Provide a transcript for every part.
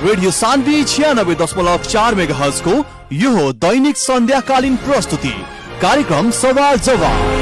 Radio Saanvi 96.4 megahertz को यो हो दैनिक सन्ध्याकालीन प्रस्तुति कार्यक्रम सवाल जवाब।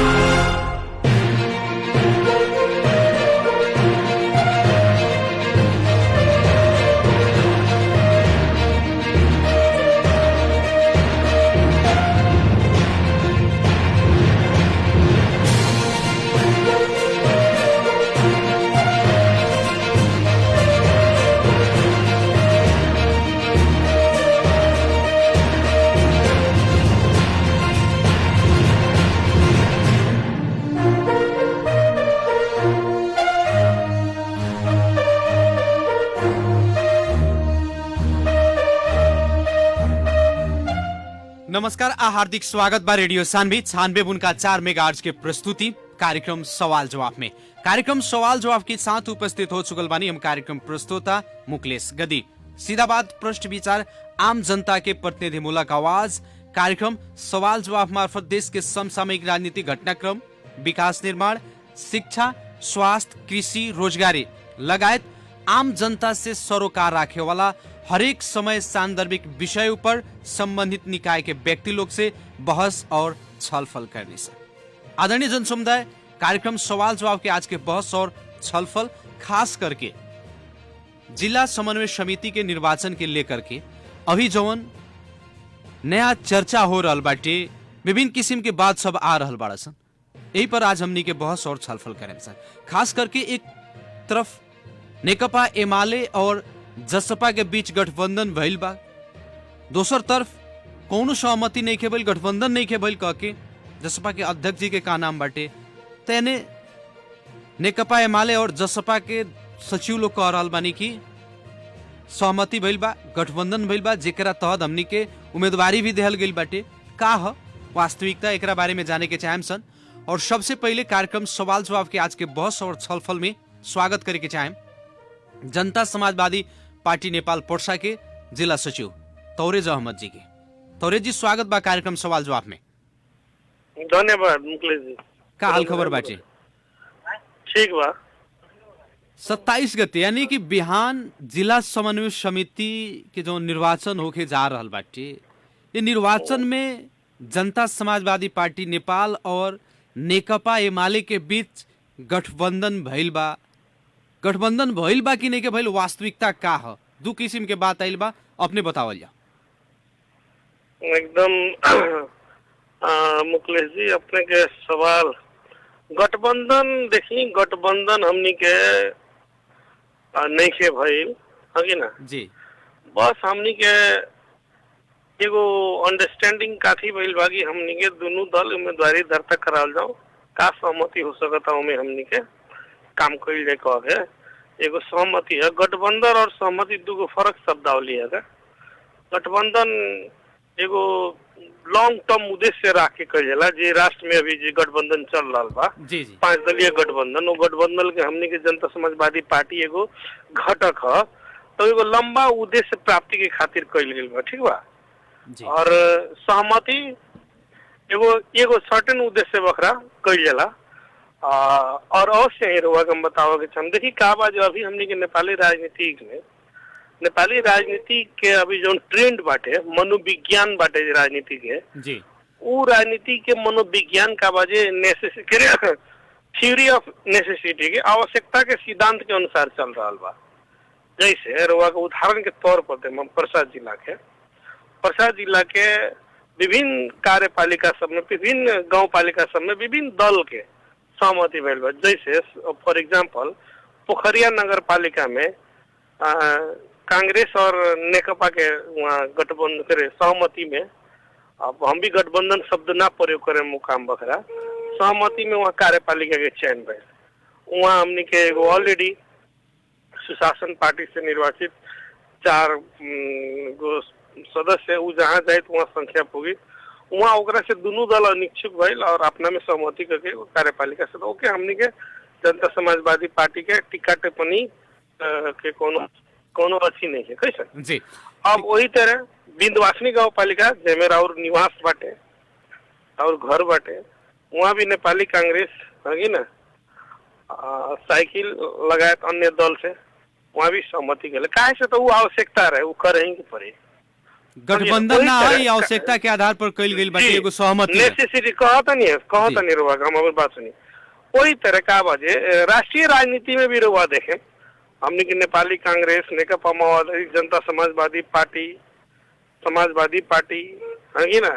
नमस्कार आ हार्दिक स्वागत बा रेडियो सान्वी 96.4 मेगाहर्ट्ज के प्रस्तुति कार्यक्रम सवाल जवाब में। कार्यक्रम सवाल जवाब के साथ उपस्थित हो चुकल बानी हम कार्यक्रम प्रस्तोता मुकलेश गदी। सीधा बात प्रश्न विचार आम जनता के प्रतिनिधिमूलक आवाज कार्यक्रम सवाल जवाब मार्फत देश के समसामयिक राजनीतिक घटनाक्रम, विकास निर्माण, शिक्षा, स्वास्थ्य, कृषि, रोजगारी लगायत आम जनता से सरोकार राखे वाला हरेक समय सांदर्भिक विषय पर संबंधित निकाय के व्यक्ति लोग से बहस और छलफल करने से। आदरणीय जन समुदाय, कार्यक्रम सवाल जवाब के आज के बहस और छलफल खास करके जिला समन्वय समिति के निर्वाचन के लेकर के अभी जवन नया चर्चा हो रहल बाटे, विभिन्न किस्म के बात सब आ रहल बाड़ा सन, यही पर आज हमनी के बहस और छलफल करें सर। खास करके एक तरफ नेकपा एमाले और जसपा के बीच गठबंधन भइल बा, दोसर तरफ कौनो सहमति नहीं के भइल, गठबंधन नहीं के भइल कह के जसपा के अध्यक्ष जी के का नाम बाटे, तेने नेकपा एमाले और जसपा के सचिव लोग कह रहल बानी कि सहमति भइल बा, गठबंधन भइल बा, जेकरा तहत हमनी के उम्मीदवारी भी देहल गइल बाटे। का ह वास्तविकता एकरा बारे में जाने के चाहेम सन। और सबसे पहले कार्यक्रम सवाल जवाब के आज के बहस और छलफल में स्वागत करे के चाहेम जनता समाजवादी पार्टी नेपाल पर्सा के जिला सचिव तौरेज अहमद जी के। तौरेज जी, स्वागत बा कार्यक्रम सवाल जवाब में। धन्यवाद मुकलेश जी। का हाल खबर बाटे? ठीक बा। 27 गते यानी कि बिहान जिला समन्वय समिति के जो निर्वाचन होके जा रहल बाटे, ये निर्वाचन में जनता समाजवादी पार्टी नेपाल और नेकपा एमाले के बीच गठबंधन भइल बा। गठबंधन भइल बा कि नहीं के भइल, वास्तविकता का ह? दू किस्म के बात आइल बा, अपने बतावल जा। एकदम मुकलेश जी, अपने के सवाल गठबंधन देखी, गठबंधन हमनी के नहीं के भइल है ना जी। बस हमनी के एगो अंडरस्टैंडिंग काथी भइल बा कि हमनी के दोनों दल उम्मीदवारी दर्ता कराल जाओ, का सहमति हो सकता हमें हमनी के काम कइल जाए कह के एगो सहमति है। गठबंधन और सहमति दो फर्क शब्दावली है। गठबंधन एगो लॉन्ग टर्म उद्देश्य राख के कइल जाला, जे राष्ट्र में अभी जे गठबंधन चल रहा बा, जी जी, 5 दलीय गठबंधन, वो गठबंधन के हमनी के जनता समाजवादी पार्टी एगो घटक है, तो एगो लंबा उद्देश्य प्राप्ति के खातिर कइल गेल बा, ठीक बा। और सहमति एगो सर्टेन उद्देश्य बखरा कइल जाला। और अवश्य ही रुआ हम बताओगे हम देखी का बा, जो अभी हमने के नेपाली राजनीति के अभी जो ट्रेंड बाटे, मनोविज्ञान बाटे राजनीति के जी, वो राजनीति के मनोविज्ञान का बाजे थ्योरी ऑफ नेसेसिटी के आवश्यकता के सिद्धांत के अनुसार चल रहा बा। जैसे रुआ के उदाहरण के तौर पर दे, प्रसाद जिला के विभिन्न कार्यपालिका सब में, विभिन्न गाँव पालिका सब में विभिन्न दल के सहमति भइल बा। जैसे फॉर एग्जाम्पल पोखरिया नगर पालिका में कांग्रेस और नेकपा के वहाँ गठबंधन करे सहमति में, अब हम भी गठबंधन शब्द ना प्रयोग करे मुकाम बखरा, सहमति में वहाँ कार्यपालिका के चयन भइल। वहाँ हमने के एगो ऑलरेडी सुशासन पार्टी से निर्वाचित 4 गो सदस्य उ जहाँ जाए वहाँ संख्या पुगी, वहाँ ओकरा से दोनों दल अनिच्छुक भइल और अपना में सहमति करके कार्यपालिका से ओके हमनी के जनता समाजवादी पार्टी के टिक्का टिप्पणी के कोनो अच्छी नहीं है कैसे जी। अब वही तरह बिंदवासिनी गाँव पालिका जेमे और निवास बाटे और घर बाटे, वहाँ भी नेपाली कांग्रेस है ना साइकिल लगायत अन्य दल से वहाँ भी सहमति के काहे से तो वो आवश्यकता रहे वो करे के पड़े गठबंधन ना है आवश्यकता के आधार पर कइल गइल बाटे एगो सहमति नेसेसिटी कहता नहीं रुआ हमारे बात सुनी वही तरह का बाजे राष्ट्रीय राजनीति में भी रुआ देखे हमने की नेपाली कांग्रेस नेकपा माओवादी जनता समाजवादी पार्टी है ना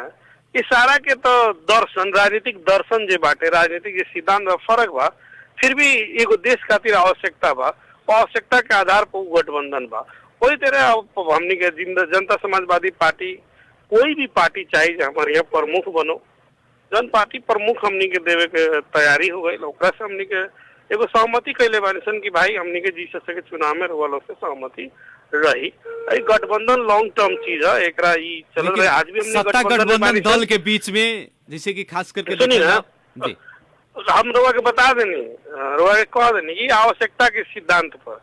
ये सारा के तो दर्शन राजनीतिक दर्शन जे बाटे राजनीतिक जे सिद्धांत फर्क बा फिर भी एगो देश खातिर आवश्यकता बा आवश्यकता के आधार पर गठबंधन बा वही तरह हमने के जनता समाजवादी पार्टी कोई भी पार्टी चाहिए हमारे यहाँ प्रमुख बनो जन पार्टी प्रमुख हमने के देवे के तैयारी हो गई ओकरा से हमने के एगो सहमति कैले बानी सन कि भाई हमने के जीत सके चुनाव में वालों से सहमति रही गठबंधन लॉन्ग टर्म चीज है एकरा ई चल रहा है आज भी हमने गठबंधन दल के बीच में जैसे कि खास करके जी हम रोआ के बता देनी रोआ के कह देनी ये आवश्यकता के सिद्धांत पर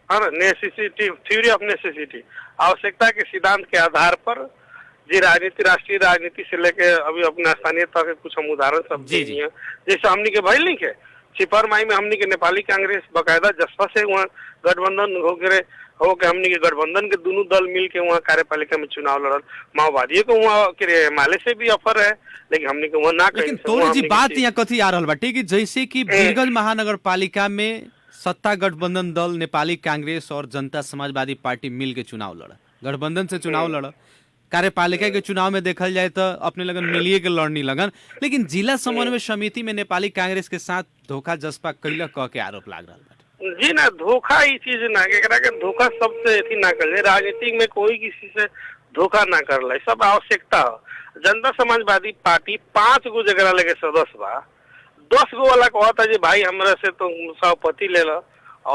है ना नेसेसिटी थ्योरी ऑफ नेसेसिटी आवश्यकता के सिद्धांत के आधार पर जी राजनीति राष्ट्रीय राजनीति से लेके अभी अपना स्थानीय तक के कुछ हम उदाहरण सब दे दिए जैसे हमने के भाई लिखे छिपर माई में हमने के नेपाली कांग्रेस बकायदा जसपा से वहाँ गठबंधन हो के हमने के गठबंधन के दोनों दल मिल के वहाँ कार्यपालिका में चुनाव लड़ल माओवादी को वहाँ के माले से भी ऑफर है लेकिन हमने के वहाँ ना लेकिन तोरे जी बात यहाँ कथी आ रहा बाटे कि जैसे कि वीरगंज महानगर पालिका में सत्ता गठबंधन दल नेपाली कांग्रेस और जनता समाजवादी पार्टी मिल के चुनाव लड़ा गठबंधन से चुनाव लड़ा कार्यपालिका के चुनाव में देखल जाए तो अपने लगन मिलिए के लड़नी लगन लेकिन जिला समन्वय समिति में नेपाली कांग्रेस के साथ धोखा जसपा कैला कह के आरोप लाग रहा जी ना धोखा ये चीज ना के धोखा सबसे अथी ना कर ले राजनीति में कोई किसी से धोखा ना कर ले सब आवश्यकता हो जनता समाजवादी पार्टी 5 गो जगह लगे सदस्य बा 10 गो वाला कहता जी भाई हमरा से तो सभापति ले लो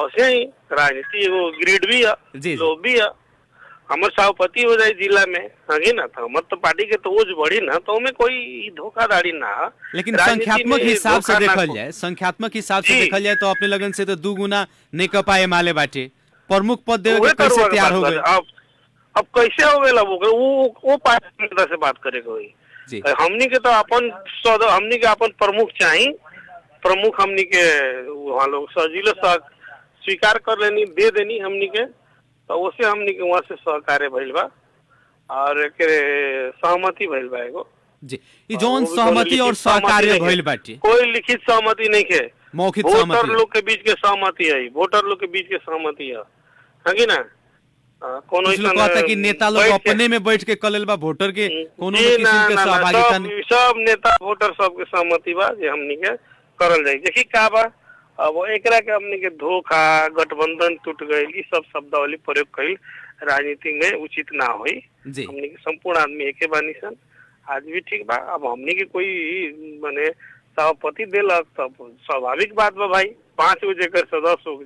ऐसे ही राजनीति एगो ग्रिड भी है लोग भी है हमर सभापति हो जाए जिला में हगी ना तो हमर तो पार्टी के तो ओज बढ़ी ना तो में कोई धोखाधड़ी ना लेकिन संख्यात्मक हिसाब से देखल जाए तो अपने लगन से तो 2 गुना नेकपा एमाले बाटे प्रमुख पद देवे के कैसे तैयार हो गए अब कैसे हो गए वो पार्टी से बात करेगा वही हमनी के तो अपन प्रमुख चाहिए प्रमुख हमनी के वहाँ लोग सजिलो स्वीकार कर लेनी दे देनी हमनी के तो उसे हमने के वहाँ से सहकार्य भइल बा और सहमति भइल बा एगो जी ई जोन सहमति और सहकार्य भइल बाटे कोई लिखित सहमति नहीं के मौखिक सहमति वोटर लोग के बीच के सहमति है वोटर लोग के बीच के सहमति है कि ना कोनो कहता कि नेता लोग अपने में बैठ के कलेल बा वोटर के कोनो किस्म के सहभागिता सब नेता वोटर सब के सहमति बा जे हमनी के करल जाई देखी का बा अब एकरा के हमने के धोखा गठबंधन टूट गई सब शब्दावली प्रयोग कईल राजनीति में उचित ना होई हमने के संपूर्ण आदमी एके बानी सन आज भी ठीक बा अब हमने के कोई माने सभापति देलक तब स्वाभाविक बात बा भाई 5 गो जेकर सदस्य हो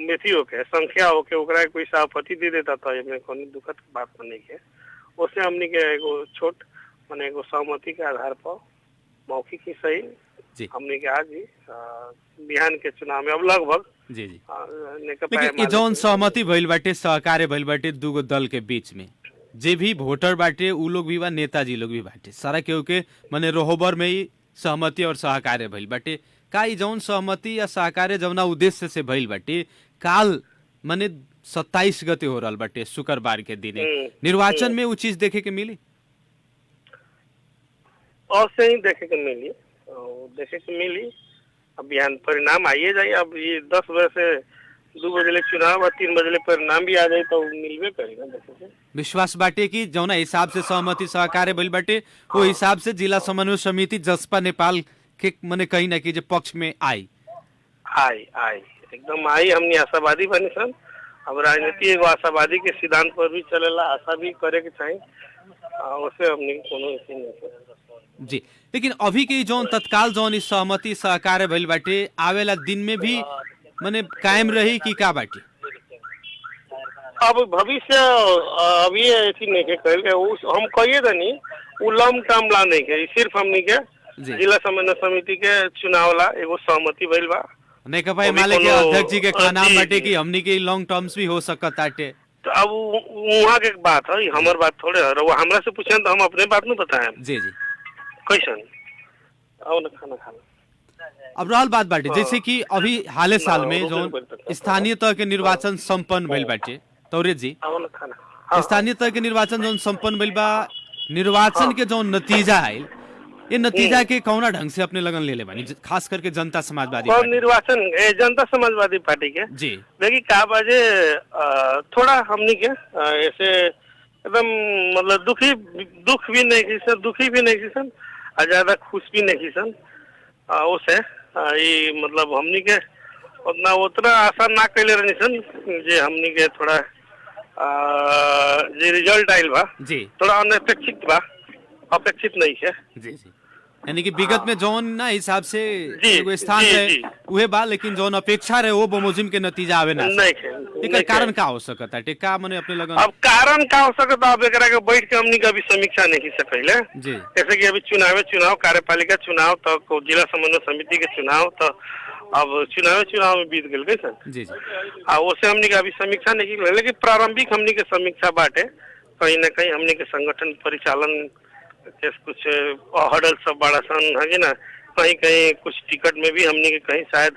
मेथी होके संख्या होके ओकरा कोई सभापति दे देता तो एमे कोनो दुखद बात नहीं है उससे हमने के एगो छोट माने एगो सहमति के आधार पर मौखिक ही सही हमने के आज बिहान के चुनाव में अब लगभग जी लेकिन जौन सहमति भइल बाटे सहकार्य भइल बाटे 2 गो दल के बीच में जे भी वोटर बाटे उ लोग भी बा नेताजी लोग भी बाटे सारा केहू के माने रोहबर में ही सहमति और सहकार्य भइल बाटे का ई जौन सहमति या सहकार्य जौना उद्देश्य से भइल बाटे काल माने 27 गते हो रहल बाटे शुक्रवार के दिन निर्वाचन में उ चीज देखे के मिली और से ही देखे के मिली अब बिहान परिणाम आइए जाए अब ये 10 बजे से 2 बजे चुनाव और 3 बजे परिणाम भी आ जाए तो मिलवे करेगा देखे विश्वास बाटे की जौना हिसाब से सहमति सहकार्य भइल बाटे वो हिसाब से जिला समन्वय समिति जसपा नेपाल के मने कहीं ना कहीं पक्ष में आई एकदम आई हमने आशावादी बनी सन अब राजनीति एगो आशावादी के सिद्धांत पर भी चलेला आशा भी करे के चाहिए उससे हमने कोनो ऐसी नहीं जी लेकिन अभी के जौन तत्काल जौन इस सहमति सहकार्य भइल बाटे आवेला दिन में भी माने कायम रही कि का बाटे अब भविष्य अभी ऐसी नहीं के कल हम कहिए नहीं उ लम टर्म ला नहीं के सिर्फ हमनी के जिला समन्वय समिति के चुनाव ला एगो सहमति भइल बा नेकपा एमाले के अध्यक्ष जी के कहना बाटे कि हमनी के लॉन्ग टर्म्स भी हो सकत आटे तो अब वहाँ के बात है हमार बात थोड़े है वो हमरा से पूछे तो हम अपने बात नहीं बताएं जी कैसन आओ ना खाना अब रहल बात बाटे जैसे कि अभी हाले साल में जो रुकल स्थानीय तह के निर्वाचन संपन्न भइल बाटे तौरे जी, आवल खाना स्थानीय तह के निर्वाचन जो संपन्न भइल बा, निर्वाचन के जो नतीजा आयल, ये नतीजा के कौना ढंग से अपने लगन ले ले बानी, खास करके जनता समाजवादी कौन पार्टी? निर्वाचन जनता समाजवादी पार्टी के जी देखिए का बाजे थोड़ा हमनी के ऐसे एकदम मतलब दुख भी नहीं किसन, दुखी भी नहीं किसन और ज्यादा खुश भी नहीं किसन। उसे ये मतलब हमनी के उतना आशा ना कैले रहनी सन जे हमनी के थोड़ा जे रिजल्ट आइल बा जी थोड़ा अनपेक्षित बा, अपेक्षित नहीं है। जी जी, यानी कि विगत में जौन ना हिसाब से जी, एगो स्थान जी, रहे जी। उहे बा, लेकिन जौन अपेक्षा रहे वो बमोजिम के नतीजा आवे ना। नहीं है, एकर नहीं कारण है। का हो सकता है? का मने अपने लगन अब कारण का हो सकता, अब एकरा के बैठ के हमनी के अभी समीक्षा नहीं की सकैले। जी जैसे कि अभी चुनाव कार्यपालिका चुनाव तो जिला समन्वय समिति के चुनाव तो अब चुनाव में बीत गल गई सर। जी जी उससे हमनी के अभी समीक्षा नहीं की, लेकिन प्रारंभिक हमनी के समीक्षा बाटे कहीं न कहीं हमनी के संगठन परिचालन के कुछ हडल सब बड़ा सन है कि ना, कहीं कहीं कुछ टिकट में भी हमनी के कहीं शायद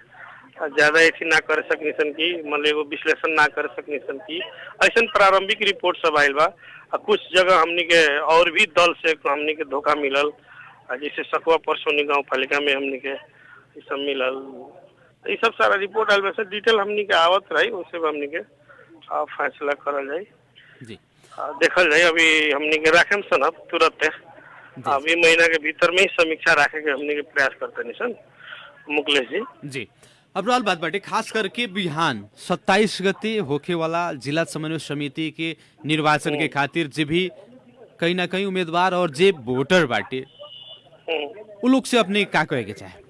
ज्यादा ऐसी ना कर सकनी सन की, मतलब एगो विश्लेषण ना कर सकनी सन की, ऐसा प्रारंभिक रिपोर्ट सब आयल बा। कुछ जगह हमनी के और भी दल से हमनी के धोखा मिलल, जैसे सकवा परसोनी गाँव पालिका में हमनी के ये सब मिलल, ये सब सारा रिपोर्ट आयल वैसे डिटेल हमनी के आवत रही, उससे हमनी के फैसला करल जाए, जी देखल जाए। अभी हमनी के राखेम सन अब तुरंत अभी महीना के भीतर में ही समीक्षा राखे के हमनी के प्रयास करते नहीं सन मुकलेश जी। जी, अब रहल बात बाटे खास करके बिहान 27 गते होखे वाला जिला समन्वय समिति के निर्वाचन के खातिर जे भी कहीं ना कहीं उम्मीदवार और जे वोटर बाटे उ लोग से अपने का कहे के चाहे?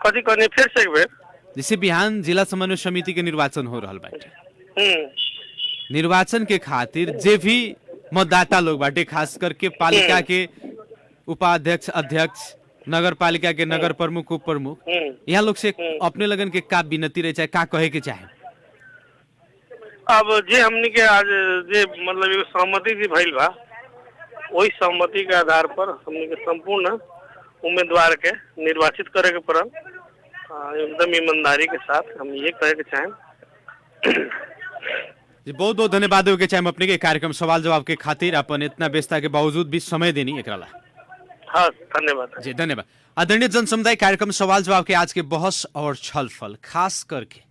कथी कहने फिर से एक बेर? जैसे बिहान जिला समन्वय समिति के निर्वाचन हो रहल बाटे, निर्वाचन के खातिर जे भी मतदाता लोग बाटे, खास करके पालिका के उपाध्यक्ष, अध्यक्ष, नगर पालिका के नगर प्रमुख, उप प्रमुख, यहाँ लोग से अपने लगन के का विनती रहे चाहे का कहे के चाहे? अब जे हमनी के आज जे मतलब एगो सहमति जी भइल बा, वही सहमति के आधार पर हमनी के संपूर्ण उम्मीदवार के निर्वाचित करे के पड़ल, एकदम ईमानदारी के साथ हम ये कहे के चाहें। जी बहुत बहुत धन्यवाद हो के चाहे अपने के कार्यक्रम सवाल जवाब के खातिर, अपन इतना व्यस्तता के बावजूद भी समय देनी एकरा ला। हाँ धन्यवाद जी धन्यवाद। आदरणीय जन समुदाय, कार्यक्रम सवाल जवाब के आज के बहस और छलफल खास करके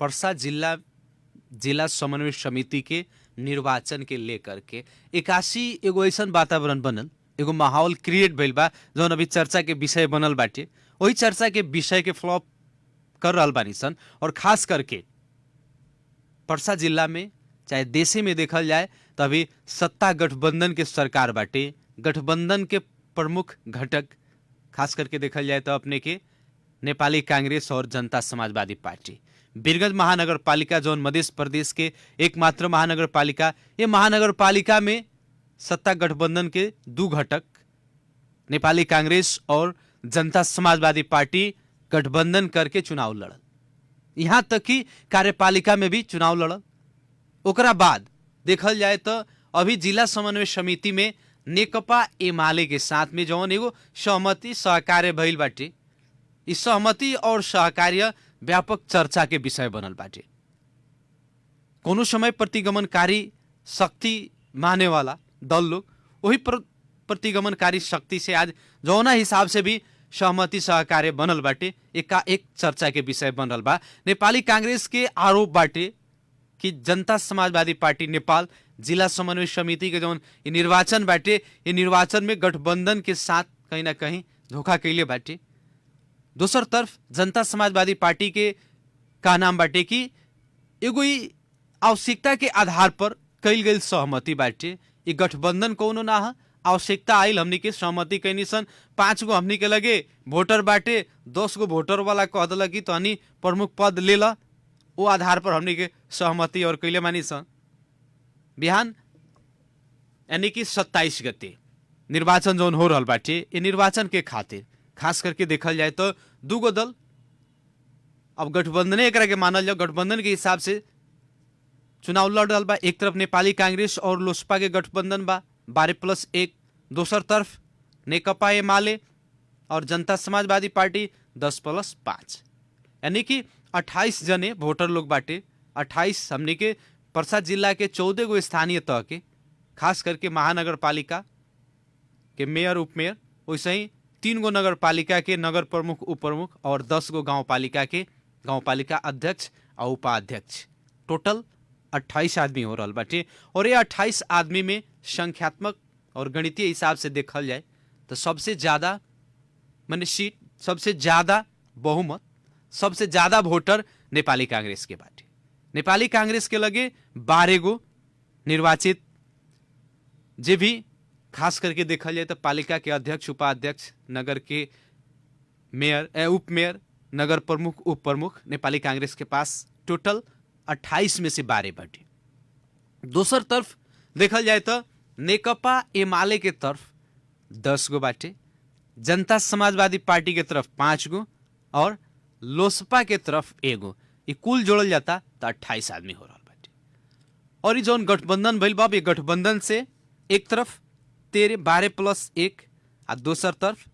पर्सा जिला समन्वय समिति के निर्वाचन के लेकर के 81 एगो ऐसा वातावरण बनल, एगो माहौल क्रिएट भइल बा जौन अभी चर्चा के विषय बनल बाटे, वही चर्चा के विषय के फ्लॉप कर रहल बानी सन। और खास करके पर्सा जिला में चाहे देशे में देखल जाए तो अभी सत्ता गठबंधन के सरकार बाटे, गठबंधन के प्रमुख घटक खास करके देखल जाए तो अपने के नेपाली कांग्रेस और जनता समाजवादी पार्टी। वीरगंज महानगर पालिका जौन मध्य प्रदेश के एकमात्र महानगर पालिका, ये महानगर पालिका में सत्ता गठबंधन के दो घटक नेपाली कांग्रेस और जनता समाजवादी पार्टी गठबंधन करके चुनाव लड़ल, यहाँ तक कि कार्यपालिका में भी चुनाव लड़ल। ओकरा बाद देखल जाए तो अभी जिला समन्वय समिति में नेकपा एमाले के साथ में जौन एगो सहमति सहकार्य भइल बाटे, इस सहमति और सहकार्य व्यापक चर्चा के विषय बनल बाटे। कोनो समय प्रतिगमनकारी शक्ति माने वाला दल लोग वही प्रतिगमनकारी शक्ति से आज जौना हिसाब से भी सहमति सहकार्य बनल बाटे, एक चर्चा के विषय बनल बा। नेपाली कांग्रेस के आरोप बाटे कि जनता समाजवादी पार्टी नेपाल जिला समन्वय समिति के जौन निर्वाचन बाटे, ये निर्वाचन में गठबंधन के साथ कहीं ना कहीं धोखा कैले बाटे। दोसर तरफ जनता समाजवादी पार्टी के का नाम बाटे कि एगो आवश्यकता के आधार पर कैल गई सहमति बाटे, ये गठबंधन कोनो ना है, आवश्यकता आयल हमनी के सहमति कैनी सन। 5 गो हमनी के लगे वोटर बाटे, 10 गो वोटर वाला कह दिल कि तहनी प्रमुख पद ले ला, वो आधार पर हमनी के सहमति और कैले मानी सन। बिहान यानी कि 27 गते निर्वाचन जौन हो रहल बाटे, ये निर्वाचन के खातिर खास करके देखल जाए तो दूगो दल अब गठबंधने एकरा के मानल जाओ, गठबंधन के हिसाब से चुनाव लड़ रहा बा। एक तरफ नेपाली कांग्रेस और लोसपा के गठबंधन बा 12+1, दोसर तरफ नेकपा एमाले और जनता समाजवादी पार्टी 10+5, यानी कि 28 जने वोटर लोग बाटे। 28 हमने के पर्सा जिला के 14 गो स्थानीय तह के, खास करके महानगर पालिका के मेयर उपमेयर, वैसे ही 3 गो नगर पालिका के नगर प्रमुख उप प्रमुख और 10 गो गांव पालिका के गांव पालिका अध्यक्ष और उपाध्यक्ष, टोटल 28 आदमी हो रहा बाटे। और ये 28 आदमी में संख्यात्मक और गणितीय हिसाब से देखल जाए तो सबसे ज्यादा माने सीट, सबसे ज्यादा बहुमत, सबसे ज्यादा वोटर नेपाली कांग्रेस के बाटे। नेपाली कांग्रेस के लगे 12 गो निर्वाचित, जे भी खास करके देखल जाए तो पालिका के अध्यक्ष उपाध्यक्ष, नगर के मेयर उप मेयर, नगर प्रमुख उप प्रमुख नेपाली कांग्रेस के पास टोटल 28 में से 12 बाटे। दोसर तरफ देखल जाए तो नेकपा एमाले के तरफ 10 गो बाटे, जनता समाजवादी पार्टी के तरफ 5 गो और लोसपा के तरफ 1 गो। ये कुल जोड़ल जाता तो 28 आदमी हो रहा बाटे। और ये जौन गठबंधन भइल बा, ये गठबंधन से एक तरफ 12+1 और दूसर तरफ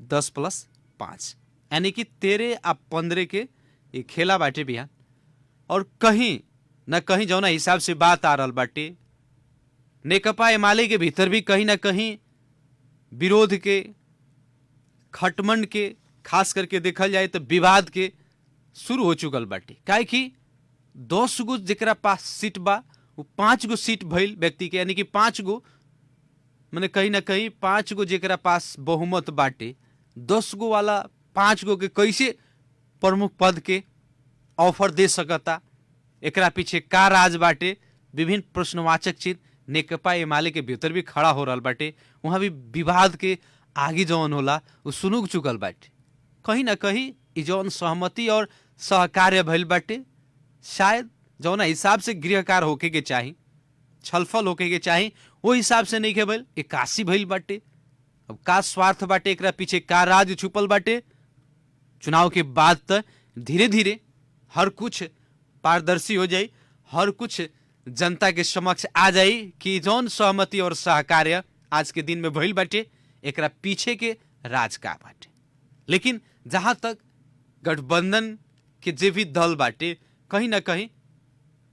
10+5, यानी कि 13 और 15 के ये खेला बाटे बिहान। और कहीं न कहीं जौना हिसाब से बात आ रहा बाटे, नेकपा एमाले के भीतर भी कहीं ना कहीं विरोध के, खटमंड के, खास करके देखल जाए तो विवाद के शुरू हो चुकल बाटे। काहे कि 10 गो जेकरा पास सीट बा वो 5 गो सीट भइल व्यक्ति के, यानी कि 5 गो माने कहीं ना कहीं 5 गो जेकरा पास बहुमत बाटे, 10 गो वाला 5 गो के कैसे प्रमुख पद के ऑफर दे सकता, एकरा पीछे का राज बाटे, विभिन्न प्रश्नवाचक चिन्ह नेकपा एमाले के भीतर भी खड़ा हो रहा बाटे। वहां भी विवाद के आगे जौन होला वो सुनुक चुकल बाटे। कहीं ना कहीं ई जौन सहमति और सहकार्य भइल बाटे, शायद जौना हिसाब से गृहकार होके के चाही, छलफल होके के चाही, वो हिसाब से नहीं के भइल, एकासी भइल बाटे। अब का स्वार्थ बाटे, एकरा पीछे का राज छुपल बाटे, चुनाव के बाद तो धीरे धीरे हर कुछ पारदर्शी हो जाई, हर कुछ जनता के समक्ष आ जाई कि जौन सहमति और सहकार्य आज के दिन में भइल बाटे, एकरा पीछे के राज का बाटे। लेकिन जहां तक गठबंधन के जे भी दल बाटे, कहीं ना कहीं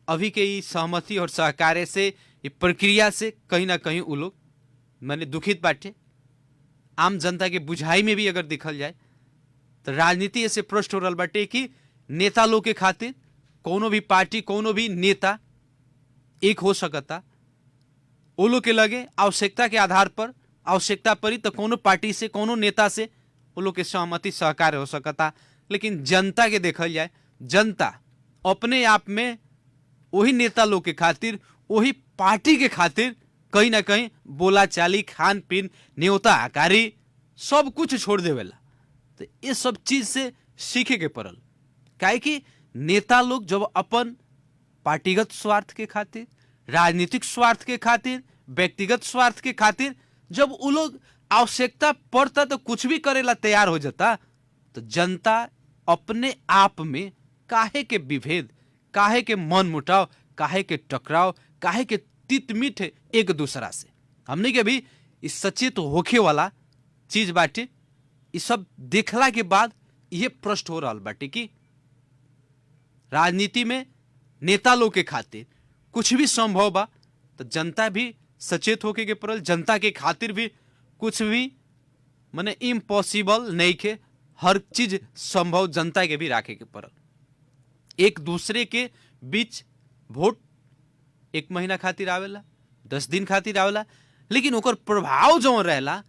अभी के ई सहमति और सहकार्य से, ये प्रक्रिया से कहीं ना कहीं वो लोग माने दुखित बाटे। आम जनता के बुझाई में भी अगर देखल जाए तो राजनीति ऐसे प्रश्न हो रहा बाटे कि नेता लोग के खातिर कोनो भी पार्टी, कोनो भी नेता एक हो सकता। वो लोग के लगे आवश्यकता के आधार पर, आवश्यकता पड़ी तो कोनो पार्टी से, कोनो नेता से वो लोग के सहमति सहकार्य हो सकता। लेकिन जनता के देखल जाए, जनता अपने आप में वही नेता लोग के खातिर, वही पार्टी के खातिर कहीं ना कहीं बोला चाली, खान पीन, न्योता आकारी सब कुछ छोड़ देवेला। तो ये सब चीज से सीखे के पड़ल। काहे कि नेता लोग जब अपन पार्टीगत स्वार्थ के खातिर, राजनीतिक स्वार्थ के खातिर, व्यक्तिगत स्वार्थ के खातिर जब वो लोग आवश्यकता पड़ता तो कुछ भी करेला तैयार हो जाता, तो जनता अपने आप में काहे के विभेद, काहे के मन मुटाव, काहे के टकराव, काहे के तितमित एक दूसरा से, हमने के भी इस सचेत होखे वाला चीज बाटे। इस सब देखला के बाद ये प्रश्न हो रहा बाटे कि राजनीति में नेता लोग के खातिर कुछ भी संभव बा, तो जनता भी सचेत होके के पड़ल। जनता के खातिर भी कुछ भी माने इम्पॉसिबल नहीं के, हर चीज संभव जनता के भी राखे के पड़ल। एक दूसरे के बीच वोट 1 महीना खातिर आवेला, 10 दिन खातिर आवेला, लेकिन ओकर प्रभाव जो रहेला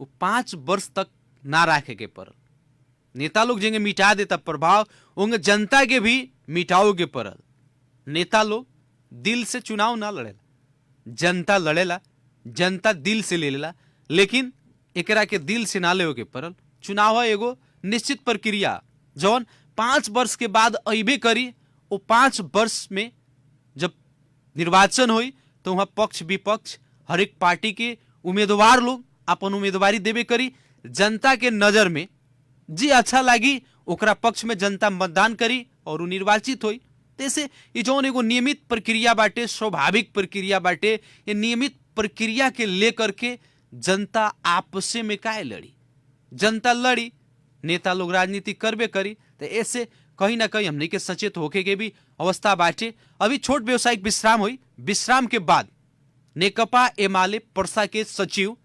वो 5 वर्ष तक ना राखे के पड़ल। नेता लोग जेंगे मिटा देता प्रभाव, उनके जनता के भी मिटाओ के पड़ल। नेता लोग दिल से चुनाव ना लड़ेला, जनता लड़ेला, जनता दिल से ले लेला, लेकिन एकरा के दिल से ना ले के पड़ल। चुनाव है एगो निश्चित प्रक्रिया जौन 5 वर्ष के बाद अइबे करी। वो 5 वर्ष में जब निर्वाचन हुई तो वहां पक्ष विपक्ष हर एक पार्टी के उम्मीदवार लोग अपन उम्मीदवारी देवे करी। जनता के नजर में जी अच्छा लगी ओकरा पक्ष में जनता मतदान करी और वो निर्वाचित हुई। जैसे ये जौन एगो नियमित प्रक्रिया बाटे, स्वाभाविक प्रक्रिया बाटे, ये नियमित प्रक्रिया के लेकर के जनता आपसे में काहे लड़ी, जनता लड़ी, नेता लोग राजनीति करबे करी, तो ऐसे कहीं ना कहीं हमने के सचेत होके के भी अवस्था बाटे। अभी छोट व्यवसायिक विश्राम हुई, विश्राम के बाद नेकपा एमाले पर्सा के सचिव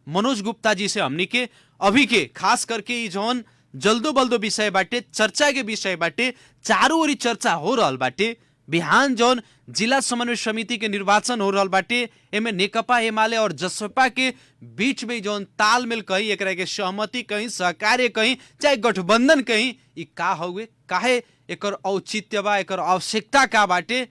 मनोज गुप्ता जी से हमने के अभी के खास करके जौन जल्दो बल्दो विषय बाटे, चर्चा के विषय बाटे, चारों ओरी चर्चा हो रहल बाटे। बिहान जौन जिला समन्वय समिति के निर्वाचन हो रहल बाटे, एमे नेकपा एमाले और जसपा के बीच में जौन तालमेल कहीं, एकरा के सहमति कहीं, सहकार्य कहीं, चाहे गठबंधन कहीं, ई का हुए, काहे एकर औचित्य बा, एकर आवश्यकता का बाटे,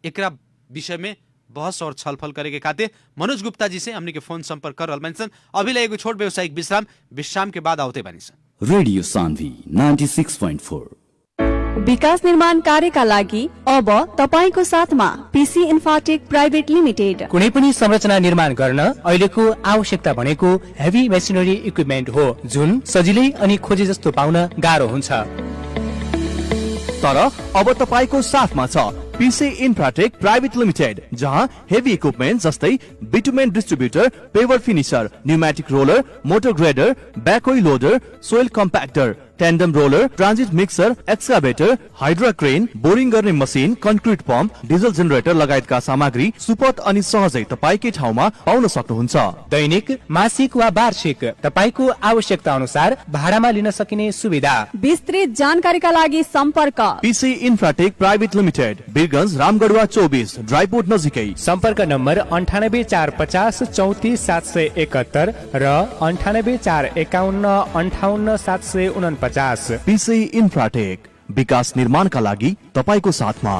एकरा विषय में बहस और छलफल करे के खातिर मनोज गुप्ता जी से हमने के फोन संपर्क कर रहल बानी सन। अभी ले एगो छोट व्यवसायिक विश्राम के बाद आउते बानी सन। रेडियो सान्वी 96.4 विकास निर्माण कार्यका लागि अब तपाईको साथमा पीसी इन्फाटेक प्राइभेट लिमिटेड। कुनै पनि संरचना निर्माण गर्न अहिलेको आवश्यकता भनेको हेभी मेसिनरी इक्विपमेन्ट हो, जुन सजिलै अनि खोजे जस्तो पाउन गाह्रो हुन्छ। तर अब तपाईको साथमा छ पीसी इन्फ्राटेक प्राइभेट लिमिटेड, जहाँ हेभी इक्विपमेन्ट जस्तै bitumen distributor, paver finisher, pneumatic roller, motor grader, backhoe loader, soil compactor, tandem roller, transit mixer, excavator, hydra crane, boring गर्ने machine, concrete pump, diesel generator लगायतका सामग्री सुपथ अनि सहजै तपाईकै ठाउँमा pound सक्नुहुन्छ। दैनिक, मासिक वा वार्षिक तपाईको आवश्यकता अनुसार भाडामा लिन सकिने सुविधा। विस्तृत जानकारीका लागि सम्पर्क पीसी Infratech private limited, Birgunj, रामगढवा 24, dry port नजिकै। सम्पर्क नम्बर 9845 34 771 र 9845 58 749। पीसी इन्फ्राटेक, विकास निर्माणका लागि तपाईको साथमा।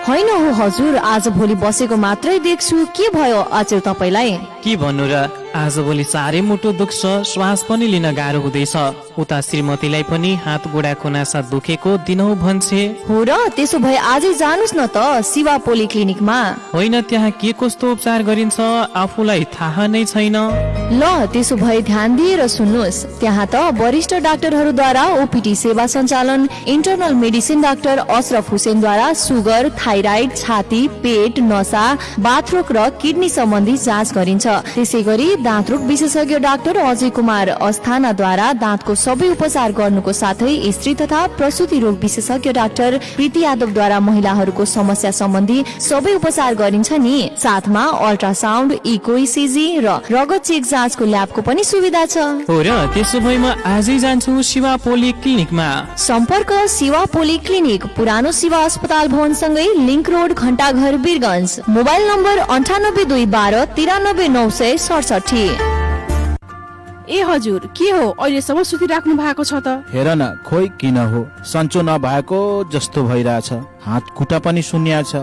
होइन हो हजुर, आज भोलि बसेको मात्रै देख्छु, के भयो अचेल तपाईलाई? के भन्नु र, आज भोलि साह्रै मुटु दुख्छ, श्वास पनि लिन गाह्रो हुँदैछ। उता श्रीमतीलाई पनि हात गोडा कुनासा दुखेको दिनौ भन्छे। हो र, त्यसो भए आजै जानुस् न त शिवा पोलिक्लिनिकमा। होइन, त्यहाँ के कस्तो उपचार गरिन्छ आफूलाई थाहा नै छैन। ल त्यसो भए ध्यान दिएर सुन्नुहोस्, त्यहाँ त वरिष्ठ डाक्टरहरूद्वारा ओपीडी सेवा सञ्चालन, इन्टरनल मेडिसिन डाक्टर अशरफ हुसेनद्वारा सुगर, थाइराइड, छाती, पेट, नसा, बाथरोग र किडनी सम्बन्धी जाँच गरिन्छ। त्यसै गरी दाँतरोग विशेषज्ञ डाक्टर अजय कुमार अस्थानाद्वारा दाँतको सबै उपचार गर्नुको साथै स्त्री तथा प्रसुति रोग विशेषज्ञ डाक्टर प्रीति यादवद्वारा महिलाहरूको समस्या सम्बन्धी सबै उपचार गरिन्छ नि। साथमा अल्ट्रासाउन्ड, इको, इसिजी र रगत चेक जाँचको ल्याबको पनि सुविधा छ। हो र, त्यसो भए म आजै जान्छु शिवा पोलिक्लिनिकमा। सम्पर्क शिवा पोलिक्लिनिक, पुरानो शिवा अस्पताल भवन सँगै link road, Ghantaghar, Birgunj. Mobile number 982112 93967। ए हजुर, के हो अहिलेसम्म सुतिराख्नु भएको छ त? हेर न, खोइ किन हो सन्चो नभएको जस्तो भइरहेछ, हात खुट्टा पनि सुन्निया छ।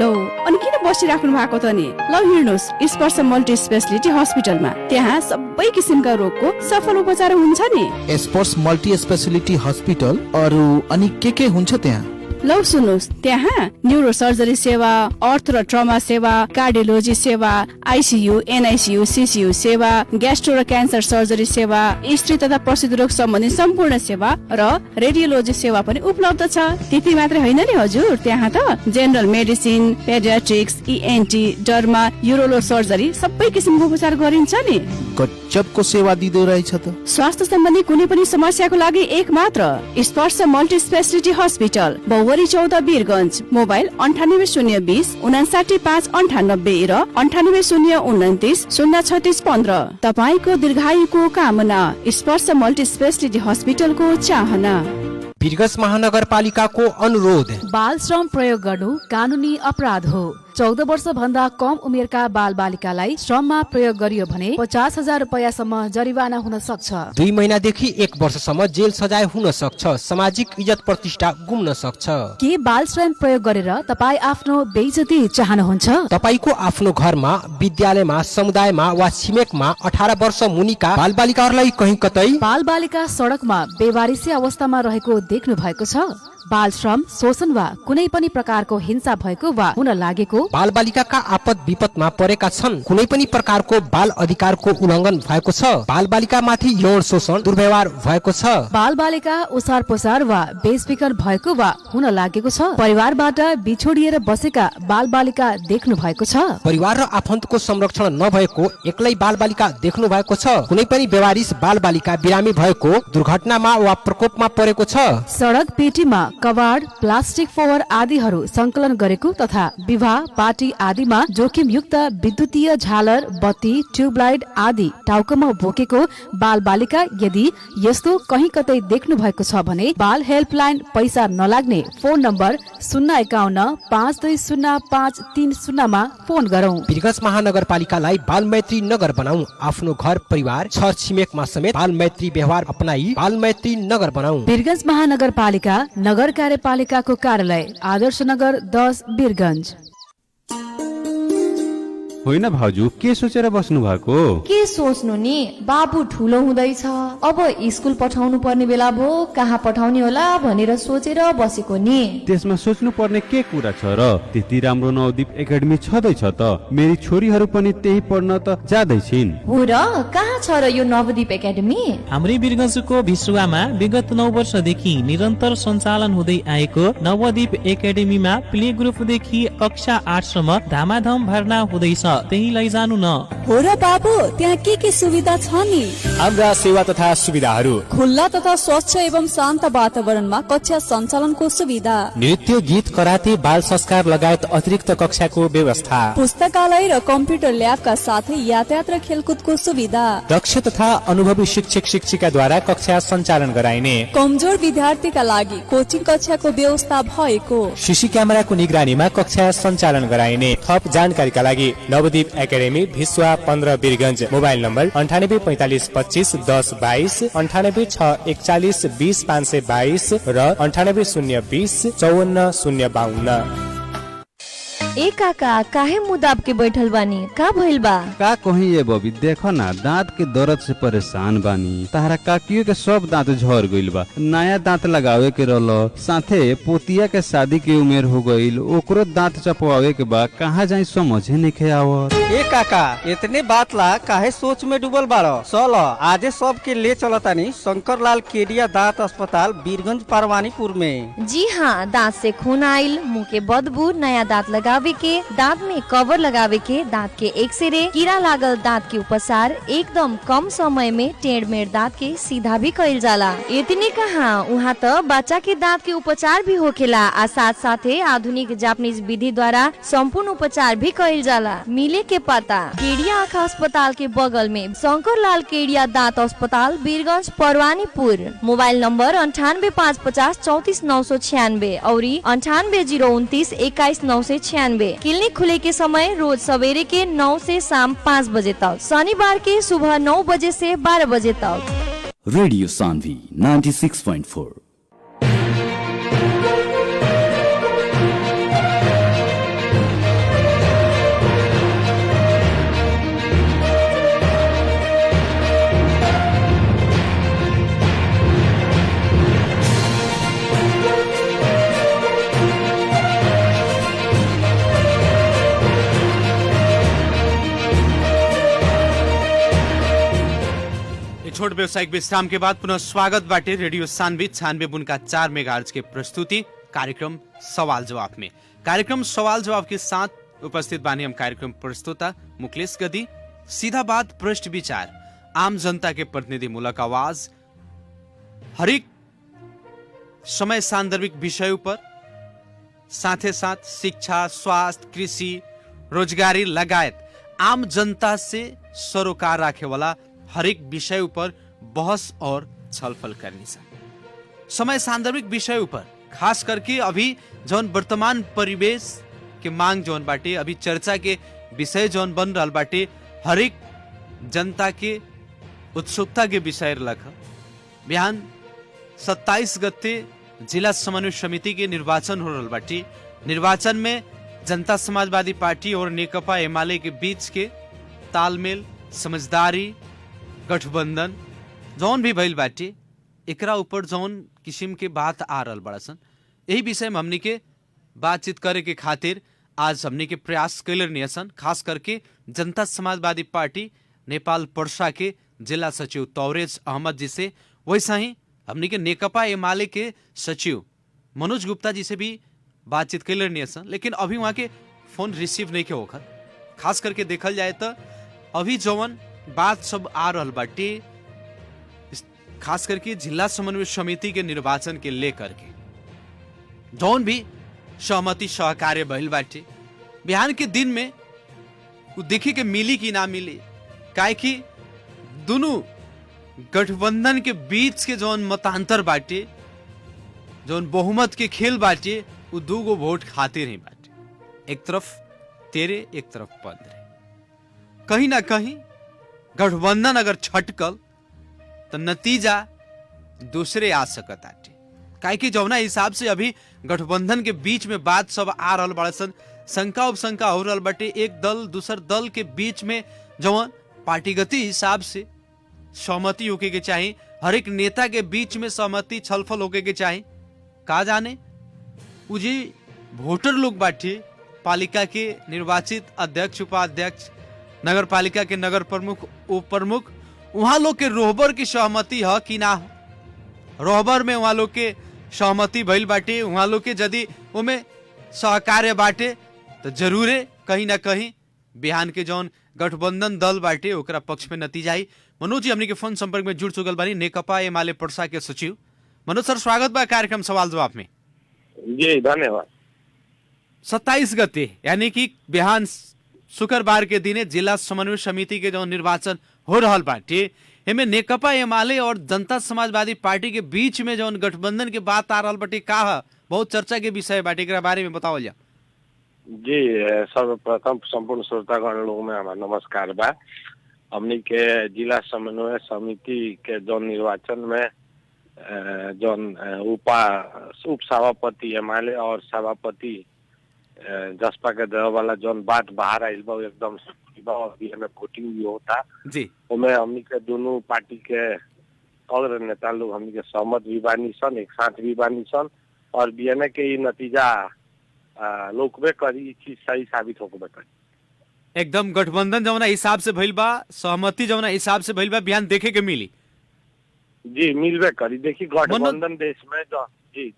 लो, अनि किन बसिराख्नु भएको त नि? ल हिँड्नुहोस् स्पर्श मल्टी स्पेशलिटी हस्पिटलमा, त्यहाँ सबै किसिमका रोगको सफल उपचार हुन्छ नि। स्पर्श मल्टी स्पेशलिटी हस्पिटल, अरू अनि के हुन्छ त्यहाँ? लौ सुन्नुहोस्, त्यहाँ न्युरो सर्जरी सेवा, अर्थ र ट्रमा सेवा, कार्डियोलोजी सेवा, आइसियू, एनआइसियू, सीसीयू सेवा, ग्यास्ट्रो र क्यान्सर सर्जरी सेवा, स्त्री तथा प्रसुति रोग सम्बन्धी सम्पूर्ण सेवा र रेडियोलोजी सेवा पनि उपलब्ध छ। त्यति मात्रै होइन नि हजुर, त्यहाँ त general medicine, paediatrics, ENT, derma, urology surgery सबै किसिमको उपचार गरिन्छ नि। गजबको सेवा दिँदो रहेछ त। स्वास्थ्य सम्बन्धी कुनै पनि समस्याको लागि एक मात्र Sparsha multi speciality hospital, Bauwari 14, Birgunj. Mobile 9802 59598 र 98029 03615। तपाईको दीर्घायुको कामना, स्पर्श मल्टी स्पेशलिटी हस्पिटलको चाहना। बिरगंज महानगरपालिकाको अनुरोध, बाल श्रम प्रयोग गर्नु कानुनी अपराध हो। 14 वर्ष भन्दा कम उमेरका बाल बालिकालाई श्रममा प्रयोग गरियो भने 50,000 रुपैयाँसम्म जरिवाना हुन सक्छ। 2 महिनादेखि 1 वर्षसम्म जेल सजाय हुन सक्छ, सामाजिक इज्जत प्रतिष्ठा गुम्न सक्छ। के बाल श्रम प्रयोग गरेर तपाईँ आफ्नो बेइज्जती चाहनुहुन्छ? तपाईको आफ्नो घरमा, विद्यालयमा, समुदायमा वा छिमेकमा 18 वर्ष मुनिका बाल बालिकाहरूलाई कहीँ कतै बाल बालिका सडकमा बेवारिसी अवस्थामा रहेको देख्नु भएको छ? बाल श्रम, शोषण वा कुनै पनि प्रकारको हिंसा भएको वा हुन लागेको, बाल बालिकाका आपद विपदमा परेका छन्, कुनै पनि प्रकारको बाल अधिकारको उल्लङ्घन भएको छ, बाल बालिका माथि यौन शोषण दुर्व्यवहार भएको छ, बाल बालिका ओसार पोसार वा बेचबिखन भएको वा हुन लागेको छ, परिवारबाट बिछोडिएर बसेका बाल बालिका देख्नु भएको छ, परिवार र आफन्तको संरक्षण नभएको एक्लै बाल बालिका देख्नु भएको छ, कुनै पनि बेवारिस बाल बालिका बिरामी भएको, दुर्घटनामा वा प्रकोपमा परेको छ, सडक पेटीमा कबाड, प्लास्टिक फोहोर आदिहरू संकलन गरेको तथा विवाह पार्टी आदिमा जोखिमयुक्त विद्युतीय झालर, बत्ती, ट्युबलाइट आदि टाउकोमा बोकेको बाल बालिका यदि यस्तो कहीँ कतै देख्नु भएको छ भने बाल हेल्पलाइन पैसा नलाग्ने फोन नम्बर 051-520530 मा फोन गरौं। वीरगञ्ज महानगरपालिकालाई बाल मैत्री नगर बनाऊ, आफ्नो घर परिवार छर छिमेकमा समेत बाल मैत्री व्यवहार अपनाई बाल मैत्री नगर बनाऊ। वीरगञ्ज महानगरपालिका नगर कार्यपालिकाको कार्यालय आदर्श नगर 10 वीरगञ्ज। होइन भाउजू, के सोचेर बस्नु भएको? के सोच्नु नि, बाबु ठुलो हुँदैछ, अब स्कुल पठाउनु पर्ने बेला भो, कहाँ पठाउने होला भनेर सोचेर बसेको नि। त्यसमा सोच्नु पर्ने के कुरा छ र? त्यति राम्रो नवदीप एकाडेमी छँदैछ त, मेरी छोरीहरू पनि त्यही पढ्न त जाँदैछिन्। हो र, कहाँ छ र यो नवदीप एकाडेमी? हाम्रै वीरगञ्जको भिसुवामा विगत 9 वर्षदेखि निरन्तर सञ्चालन हुँदै आएको नवदीप एकाडेमीमा प्ले ग्रुपदेखि कक्षा 8 सम्म धामाधम भर्ना हुँदैछ, त्यही लैजानु न। हो र बाबु, त्यहाँ के सुविधा छ नि? हाम्रा सेवा तथा सुविधाहरू: खुल्ला तथा स्वच्छ एवं शान्त वातावरणमा कक्षा सञ्चालनको सुविधा, नृत्य, गीत, कराते, बाल संस्कार लगायत अतिरिक्त कक्षाको व्यवस्था, पुस्तकालय र कम्प्युटर ल्याबका साथै यातायात र खेलकुदको सुविधा, दक्ष तथा अनुभवी शिक्षक शिक्षिकाद्वारा कक्षा सञ्चालन गराइने, कमजोर विद्यार्थीका लागि कोचिङ कक्षाको व्यवस्था भएको, सीसी क्यामेराको निगरानीमा कक्षा सञ्चालन गराइने। थप जानकारीका लागि Navdeep academy Bhisuwa 15 Birgunj, mobile number 9845251022, 98614120 र 9802044052। ए काका, काहे मुदाब के बैठल बानी, का भइल बा? का कहीं ये बबी, देखो ना, दांत के दर्द से परेशान बानी। तारा काकियों के सब दांत झड़ गइल बा, नया दांत लगावे के रहलो, साथे पोतिया के शादी की उम्र हो गइल, ओकरो दांत चपवावे के बा, कहाँ जाई समझे नहीं आवत। ए काका, इतने बात ला काहे सोच में डूबल बाड़ो? चलो आजे सब के ले चलतानी शंकरलाल केडिया दांत अस्पताल वीरगंज परवानीपुर में। जी हाँ, दांत से खून आइल, मुंह के बदबू, नया दांत लगावे के, दांत में कवर लगावे के, दांत के एक्सरे, कीड़ा लागल दांत के उपचार एकदम कम समय में टेढ़मेढ़ दांत के सीधा भी कइल जाला। इतने कहाँ, वहाँ तो बच्चा के दांत के उपचार भी होखेला, आ साथ साथे आधुनिक जापानीज विधि द्वारा संपूर्ण उपचार भी कइल जाला। मिले के पता केडिया आँख अस्पताल के बगल में शंकरलाल केडिया दांत अस्पताल वीरगंज परवानीपुर। मोबाइल नंबर 9855344996 और 98029 क्लिनिक खुले के समय रोज सवेरे के 9 से शाम 5 बजे तक, शनिवार के सुबह 9 बजे से 12 बजे तक। रेडियो सान्वी 96.4। छोट व्यवसायिक विश्राम के बाद पुनः स्वागत बाटे रेडियो सान्वी 96.4 मेगाहर्ट्ज के प्रस्तुति कार्यक्रम सवाल जवाब में। कार्यक्रम सवाल जवाब के साथ उपस्थित बानी हम कार्यक्रम प्रस्तुता मुकेश गदी। सीधा बात, पृष्ठ विचार, आम जनता के प्रतिनिधि मूलक आवाज, हरेक समय सान्दर्भिक विषयों पर, साथे साथ शिक्षा, स्वास्थ्य, कृषि, रोजगारी लगायत आम जनता से सरोकार राखे वाला हरेक विषय पर बहस और छलफल करनी है। समय सान्दर्भिक विषय पर खास करके अभी जौन वर्तमान परिवेश के मांग जौन बाटे, अभी चर्चा के विषय जौन बन रहा बाटे, हरेक जनता के उत्सुकता के विषय रख। बिहान 27 गते जिला समन्वय समिति के निर्वाचन हो रहा बाटे। निर्वाचन में जनता समाजवादी पार्टी और नेकपा एमाले के बीच के तालमेल, समझदारी, गठबंधन जौन भी भइल बाटे, एकरा ऊपर जौन किस्म के बात आ रहल बड़ा सन, यही विषय में हमनी के बातचीत करे के खातिर आज हमनी के प्रयास कैले नियसन, खास करके जनता समाजवादी पार्टी नेपाल पर्सा के जिला सचिव तौरेज अहमद जी से, वैसा ही हमनी के नेकपा एमाले के सचिव मनोज गुप्ता जी से भी बातचीत कैले नियसन, लेकिन अभी वहाँ के फोन रिसीव नहीं के होकर। खास करके देखल जाए तो अभी जौन बात सब आ रहल बाटे, खास करके जिला समन्वय समिति के निर्वाचन के लेकर के जौन भी सहमति सहकार्य भइल बाटे, बिहान के दिन में वो देखे के मिली कि ना मिली, काहे कि दोनों गठबंधन के बीच के जौन मतांतर बाटे, जौन बहुमत के खेल बाटे, वो 2 वोट खातिर ही बाटे। एक तरफ 13, एक तरफ 15। कहीं ना कहीं गठबंधन अगर छटकल तो नतीजा दूसरे आ सकत आटे, काहे कि जौना हिसाब से अभी गठबंधन के बीच में बात सब आ रहल बड़ा सन, शंका उपशंका हो रहल बाटे, एक दल दूसर दल के बीच में जौन पार्टीगति हिसाब से सहमति होके के चाहिए, हर एक नेता के बीच में सहमति छलफल होके के चाहिए। का जाने उ जी वोटर लोग बाटे, पालिका के निर्वाचित अध्यक्ष उपाध्यक्ष, नगर पालिका के नगर प्रमुख उप प्रमुख, वहां लोग के रोहबर की सहमति है कि ना, रोहबर में वहां लोग के सहमति भइल बाटे, वहां लोग के यदि उमें सहकार्य बाटे तो जरूरे कहीं ना कहीं बिहान के जौन गठबंधन दल बाटे ओकरा पक्ष में नतीजा आई। मनोज जी हमनी के फोन संपर्क में जुड़ चुकल बानी, नेकपा एमाले पर्सा के सचिव मनोज सर, स्वागत बा कार्यक्रम सवाल जवाब में। जी धन्यवाद। 27 गते यानी कि बिहान शुक्रवार के दिने जिला समन्वय समिति के जो निर्वाचन हो रहल बाटे, एमे नेकपा एमाले और जनता समाजवादी पार्टी के बीच में जो गठबंधन के बात आ रहल बाटे, का बहुत चर्चा के विषय बाटे, एकरा बारे में बताओ जा। जी सर्वप्रथम संपूर्ण श्रोतागण लोग में हमारा नमस्कार बा। हमनी के जिला समन्वय समिति के जो निर्वाचन में जौन उप सभापति एमाले और सभापति जसपा के देवे वाला जौन बात बाहर आइल बा एकदम अभी हमें वोटिंग भी होता जी, उमें हमनी के दोनों पार्टी के और नेता लोग हमनी के सहमत भी बानी सन, एक साथ भी बानी सन, और बीएनए के नतीजा लोकबे करी, चीज सही साबित होके करी। एकदम गठबंधन जौना हिसाब से भइल बा, सहमति जौना हिसाब से भइल बा, बिहान देखे के मिली। जी मिलबे करी। देखी गठबंधन देश में जो जी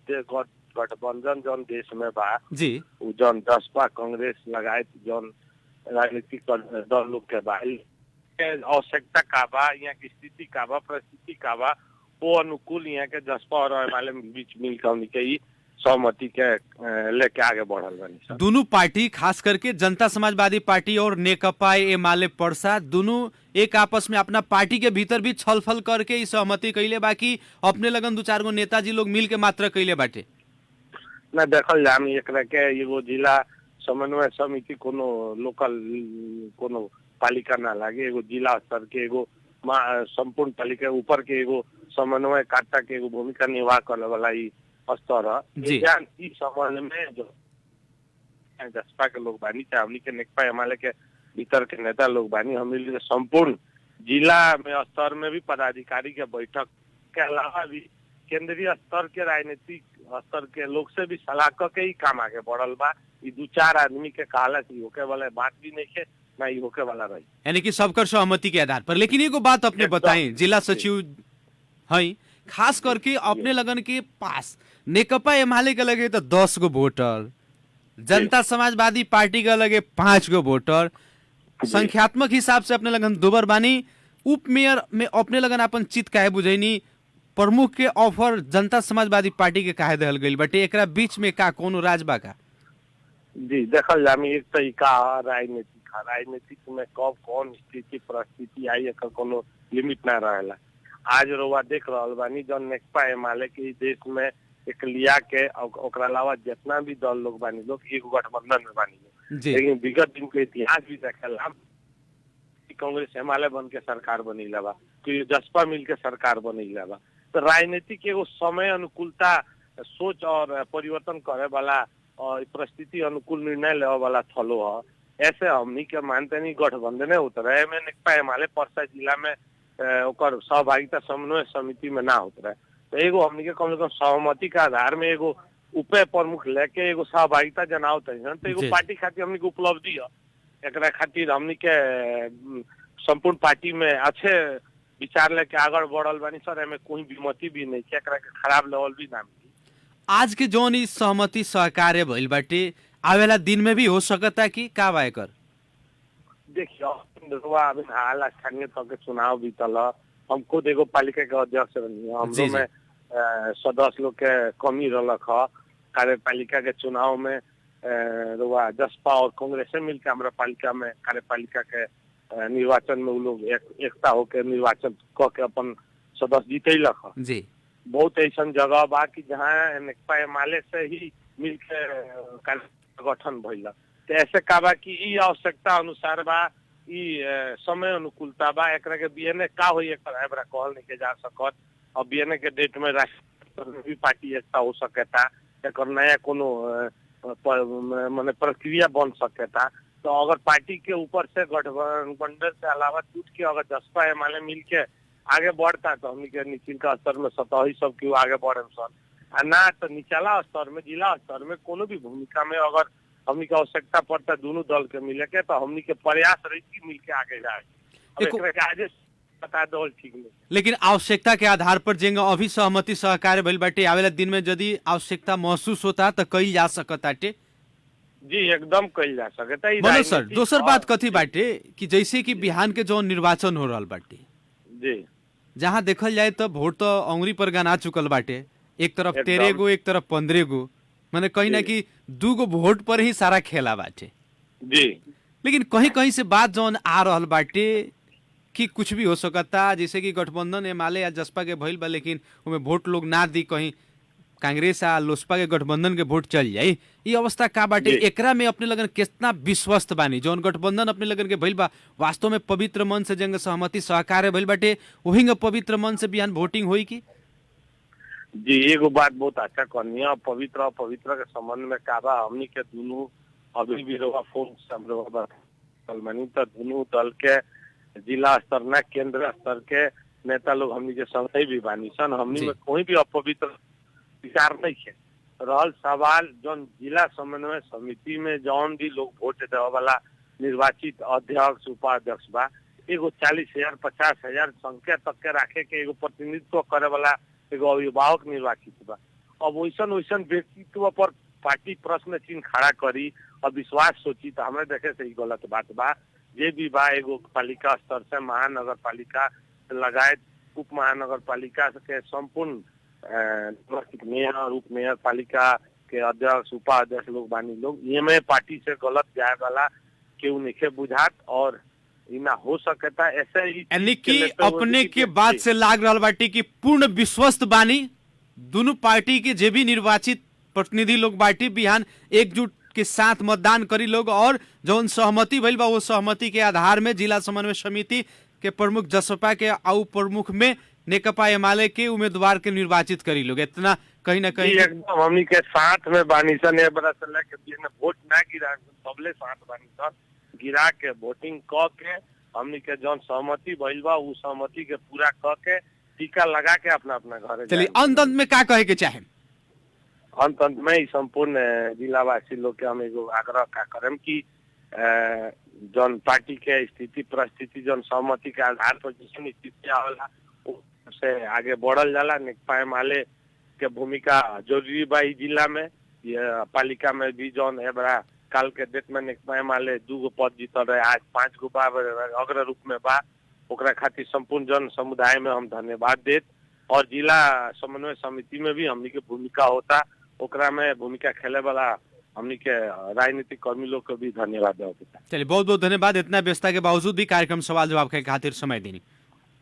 गठबंधन जौन देश में बा जी, जौन जसपा कांग्रेस लगाए जौन राजनीतिक दल लोग के बा, आवश्यकता का बा, यहाँ की स्थिति का बा, परिस्थिति का बा, वो अनुकूल यहाँ के जसपा और एमाले बीच मिलकर हमनी सहमति के लेके आगे बढ़ल बानी। दोनों पार्टी खास करके जनता समाजवादी पार्टी और नेकपा एमाले पर्सा दोनों एक आपस में अपना पार्टी के भीतर भी छलफल करके इस सहमति कैले, बाकी अपने लगन 2-4 गो नेताजी लोग मिल के मात्र कैले बाटे ना। देखल जाम एकरा के एगो जिला समन्वय समिति कोनो लोकल कोनो पालिका ना लागे, एगो जिला स्तर के एगो संपूर्ण पालिका ऊपर के एगो समन्वय कर्ता के एगो भूमिका निर्वाह करे वाला स्तर है। इस संबंध में जो जसपा के लोग बानी, चाहे हमनी के नेकपा एमाले के भीतर के नेता लोग बानी, हमनी के संपूर्ण जिला में स्तर में भी पदाधिकारी के बैठक के अलावा भी केंद्रीय स्तर के राजनीतिक स्तर के लोग से भी सलाह करके ही काम आगे बढ़ल बा। 2-4 आदमी के कहला कि होके वाला बात भी नहीं है ना, ही होके वाला रही, यानी कि सबकर सहमति के आधार पर। लेकिन एगो बात अपने बताएं, जिला सचिव है, खास करके अपने लगन के पास नेकपा एमाले के लगे तो 10 गो वोटर, जनता समाजवादी पार्टी का लगे 5 गो वोटर, संख्यात्मक हिसाब से अपने लगन दोबर बानी। उप मेयर में अपने लगन अपन चित काहे बुझैनी, प्रमुख के ऑफर जनता समाजवादी पार्टी के काहे दहल गइल बटे, एकरा बीच में का कोनो राज बा का? जी देखल जामी एक तरीका राजनीतिक में कब कौन स्थिति परिस्थिति आई एकर कोनो लिमिट ना रहेला। आज रोवा देख रहल बानी जौन नेकपा एमाले के देश में एक लिया के ओकरा अलावा जितना भी दल लोग बानी लोग एक गठबंधन में बानी लोग, लेकिन विगत दिन के इतिहास भी देखेला कांग्रेस एमाले बन के सरकार बनीला बा, कि जसपा मिल के सरकार बनीला बा। तो राजनीतिक एगो समय अनुकूलता सोच और परिवर्तन करे वाला और परिस्थिति अनुकूल निर्णय लेवे वाला थलो है। ऐसे हमनी के मानते नहीं गठबंधन उतरे में नेकपा एमाले पर्सा जिला में ओकर सहभागिता समन्वय समिति में ना उतरे, तो एगो हमनी के कम से कम सहमति के आधार में एगो उप प्रमुख लेके एगो सहभागिता जनावत है तो एगो पार्टी खातिर हमनी के उपलब्धि है। एकरा खातिर हमनी के संपूर्ण पार्टी में अच्छे विचार लेके आगे बढ़ल बानी सर। एमे कोई विमति भी नहीं है, एकरा के खराब लेवल भी ना मिली। आज के जौन ई सहमति सहकार्य भइल बाटे आवेला दिन में भी हो सकता कि का बा एकर? देखियो अभी हाल स्थानीय तक के चुनाव बीतल, हम खुद एगो पालिका के अध्यक्ष रही, हमरो में सदस्य लोग के कमी रहलक ह। कार्यपालिका के चुनाव में रुआ जसपा और कांग्रेस मिलकर हमारा पालिका में कार्यपालिका के निर्वाचन में वो लोग एकता होकर निर्वाचन क के अपन सदस्य जीतैलक ह। जी बहुत ऐसा जगह बा कि जहाँ माले से ही मिलकर गठन भइल। तो ऐसे का बा कि ई आवश्यकता अनुसार बा, ई समय अनुकूलता बा, एकरा के बीएनए का होई एकर एबरा कहल नहीं के जा सकत। और बीएनए के डेट में राष्ट्रीय भी पार्टी एकता हो सकेता, एकर नया कोनो माने प्रक्रिया बन सकेता। तो अगर पार्टी के ऊपर से गठबंधन से अलावा टूट के अगर जसपा एमएलए मिल के आगे बढ़ता तो हमनी के निचला स्तर में सतही सब क्यों आगे बढ़े सर, ना तो निचला स्तर में जिला स्तर में कोनो भी भूमिका में अगर हमनी के आवश्यकता पड़ता दोनों दल के मिले के तो हमनी के प्रयास रही कि मिल के आगे जाए। आज बता दो ठीक नहीं, लेकिन आवश्यकता के आधार पर जेंगा अभी सहमति सहकार्य भइल बाटे आवेला दिन में यदि आवश्यकता महसूस होता तो कई जा सकताटे। जी एकदम कही जा सकता है। मनोज सर दोसर बात कथी बाटे कि जैसे कि बिहान के जो निर्वाचन हो रहल बाटे जी, जहाँ देखल जाए तो वोट तो अंगुरी पर गना चुकल बाटे, एक तरफ 13 गो एक तरफ 15 गो, माने कहीं ना कि 2 गो वोट पर ही सारा खेला बाटे जी। लेकिन कहीं कहीं से बात जौन आ रहल बाटे कि कुछ भी हो सकता, जैसे कि गठबंधन एमएलए या जसपा के भइल बा लेकिन उमे वोट लोग ना दी, कहीं कांग्रेस आ लोसपा के गठबंधन के वोट चल जाई। ये अवस्था का बाटे, एकरा में अपने लगन कितना विश्वस्त बानी? जौन गठबंधन अपने लगन के भइल बा वास्तव में पवित्र मन से जंग सहमति सहकार्य भइल बाटे, वही पवित्र मन से बिहान वोटिंग होई की? जी एगो बात बहुत अच्छा कहनी, पवित्र अपवित्र के संबंध में का बा, हमनी के दोनों अभी भी रवा फोन से हम रवा तो दोनों दल के जिला स्तर न केंद्र स्तर के नेता लोग हमनी के संग भी बानी सन। हमनी में कोई भी अपवित्र विचार नहीं है। रहल सवाल जौन जिला समन्वय समिति में जौन भी लोग वोट देवे वाला निर्वाचित अध्यक्ष उपाध्यक्ष बा, एगो 40,000 50,000 संख्या तक के राखे के एगो प्रतिनिधित्व करे वाला एगो अभिभावक निर्वाचित बा। अब वैसन वैसन व्यक्तित्व पर पार्टी प्रश्न चिन्ह खड़ा करी और विश्वास सोची तो हमें देखे से ही गलत बात बा। जे भी बा एगो पालिका स्तर से महानगर पालिका लगाए उप महानगर पालिका के संपूर्ण मेयर और उप मेयर पालिका के अध्यक्ष उपाध्यक्ष लोग बानी लोग ये में पार्टी से गलत जाए वाला केहू नहीं बुझात और इना हो सकता ऐसे ही। यानी कि अपने के बात से लाग रहा बाटी कि पूर्ण विश्वस्त बानी दोनों पार्टी के जे भी निर्वाचित प्रतिनिधि लोग बाटी बिहान एकजुट के साथ मतदान करी लोग और जौन सहमति भइल बा वो सहमति के आधार में जिला समन्वय समिति के प्रमुख जसपा के आउ प्रमुख में नेकपा एमएलए के उम्मीदवार के निर्वाचित करी लोग। इतना कहीं ना कहीं एकदम हमनी के साथ में बानी सन ए बरस लेके वोट ना गिरा सबले साथ बानी सन, गिरा के वोटिंग क के हमनी के जौन सहमति भइल बा उ सहमति के पूरा क के टीका लगा के अपना अपना घर। चलिए अंत में का कहे के चाहे? अंत में ही संपूर्ण जिलावासी लोग के हम एगो आग्रह का करम कि जौन पार्टी के स्थिति परिस्थिति जौन सहमति के आधार पर जिसन स्थिति आवला से आगे बढ़ल जाला। नेकपा एमएलए के भूमिका जरूरी बा जिला में, ये पालिका में भी जौन है बड़ा काल के डेट में नेकपा एमएलए 2 गो पद जीतल रहे, आज 5 गो बा अग्र रूप में बा। ओकरा खातिर संपूर्ण जन समुदाय में हम धन्यवाद देत और जिला समन्वय समिति में भी हमनी के भूमिका होता, ओकरा में भूमिका खेले वाला हमनी के राजनीतिक कर्मी लोग को भी धन्यवाद देता। चलिए बहुत बहुत धन्यवाद, इतना व्यस्तता के बावजूद भी कार्यक्रम सवाल जवाब के खातिर समय देनी।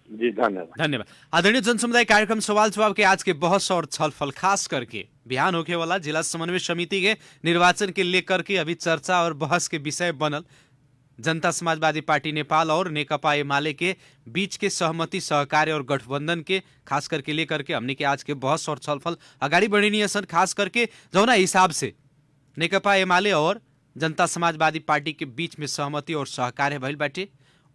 जी धन्यवाद। आदरणीय जन समुदाय कार्यक्रम सवाल जवाब के आज के बहस और छलफल खास करके बिहान होके वाला जिला समन्वय समिति के निर्वाचन के लेकर के अभी चर्चा और बहस के विषय बनल जनता समाजवादी पार्टी नेपाल और नेकपा एमाले के बीच के सहमति सहकार्य और गठबंधन के खास करके लेकर के हमने के आज के बहस और छलफल अगाडि बढ़नी है। खास करके जौना हिसाब से नेकपा एमाले और जनता समाजवादी पार्टी के बीच में सहमति और सहकार्य भइल बाटे,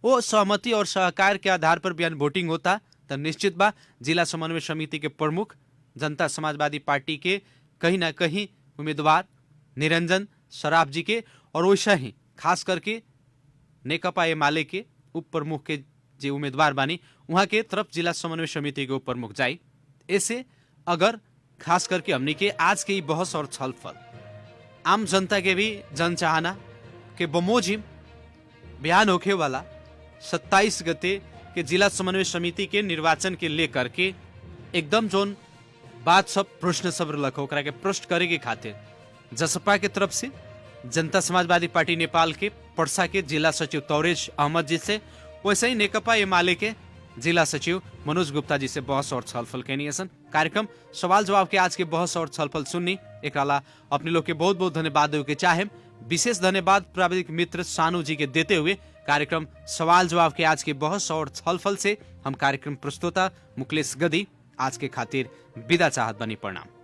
वो सहमति और सहकार के आधार पर बिहान वोटिंग होता तो निश्चित बा जिला समन्वय समिति के प्रमुख जनता समाजवादी पार्टी के कहीं ना कहीं उम्मीदवार निरंजन सराफ जी के और वैसा ही खास करके नेकपा एमाले के उप प्रमुख के जे उम्मीदवार बानी वहां के तरफ जिला समन्वय समिति के उप प्रमुख जाई। ऐसे अगर खास करके हमने के आज के बहस और छलफल आम जनता के भी जनचाहना के बमोजिम बयान होखे वाला 27 गते के जिला समन्वय समिति के निर्वाचन के लेकर के एकदम जोन बात सब प्रश्न सब रख ओकरा के प्रश्न करे के खातिर जसपा के तरफ से जनता समाजवादी पार्टी नेपाल के पर्सा के जिला सचिव तौरेज अहमद जी से, वैसे ही नेकपा एमाले के जिला सचिव मनोज गुप्ता जी से बहस और छलफल कैनी सन। कार्यक्रम सवाल जवाब के आज के बहस और छलफल सुननी एक अपने लोग के बहुत बहुत धन्यवाद देवे के चाहे। विशेष धन्यवाद प्राविधिक मित्र सानू जी के देते हुए कार्यक्रम सवाल जवाब के आज के बहस और छलफल से हम कार्यक्रम प्रस्तोता मुकलेश गदी आज के खातिर विदा चाहत बनी। प्रणाम।